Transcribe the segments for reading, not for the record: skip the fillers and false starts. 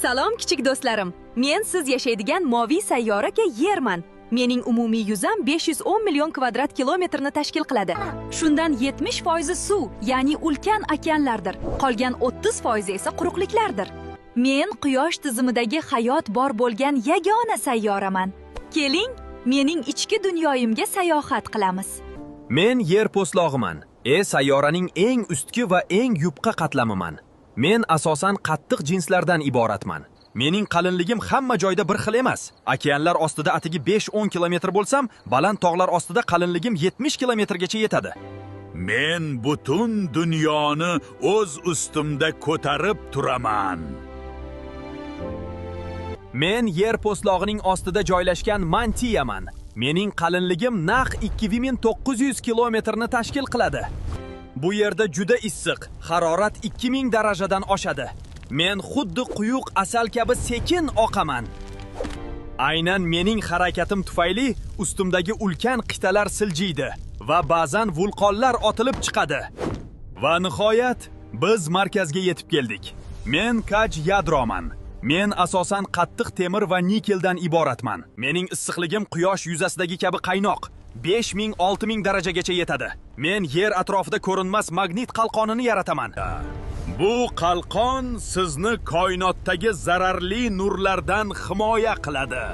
Salom kichik do'stlarim. Men siz yashaydigan moviy sayyoraga Yerman. Mening umumiy yuzam 510 million kvadrat kilometrni tashkil qiladi. Shundan 70% suv, ya'ni ulkan okeanlardir. Qolgan 30% esa quruqliklardir. Men Quyosh tizimidagi hayot bor bo'lgan yagona sayyoraman. Keling, mening ichki dunyoyimga sayohat qilamiz. Men yer po'slog'iman. Sayyoraning eng ustki va eng yupqa qatlamiman. Men asosan qattiq jinslardan iboratman. Mening qalinligim hamma joyda bir xil emas. Okeanlar ostida atigi 5-10 kilometr bo'lsam, baland tog'lar ostida qalinligim 70 kilometrgacha yetadi. Men butun dunyoni o'z ustimda ko'tarib turaman. Men yer po'slog'ining ostida joylashgan mantiyaman. Mening qalinligim naq 2900 kilometrni tashkil qiladi. Bu yerda juda issiq, harorat 2000 darajadan oshadi. Men xuddi quyuq asal kabi sekin oqaman. Aynan mening harakatim tufayli ustimdagi ulkan qitalar siljiydi va ba'zan vulqonlar otilib chiqadi. Va nihoyat biz markazga yetib keldik. Men kaj yadroman. Men asosan qattiq temir va nikeldan iboratman. Mening issiqligim quyosh yuzasidagi kabi qaynoq. 5000-6000 darajagacha yetadi. Men yer atrofida ko'rinmas magnit qalqonini yarataman. Bu qalqon sizni koinotdagi zararli nurlardan himoya qiladi.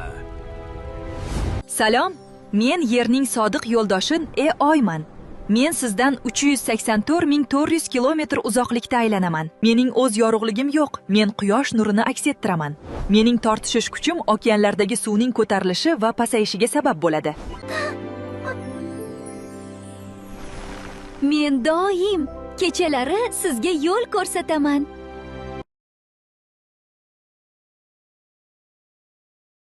Salom, men yerning sodiq yo'ldoshi Oyman. Men sizdan 384.400 kilometr uzoqlikda aylanaman. Mening o'z yorug'ligim yo'q. Men quyosh nurini aks ettiraman. Mening tortishish kuchim okeanlardagi suvning ko'tarilishi va pasayishiga sabab bo'ladi. Men doim kechalari sizga yo'l ko'rsataman.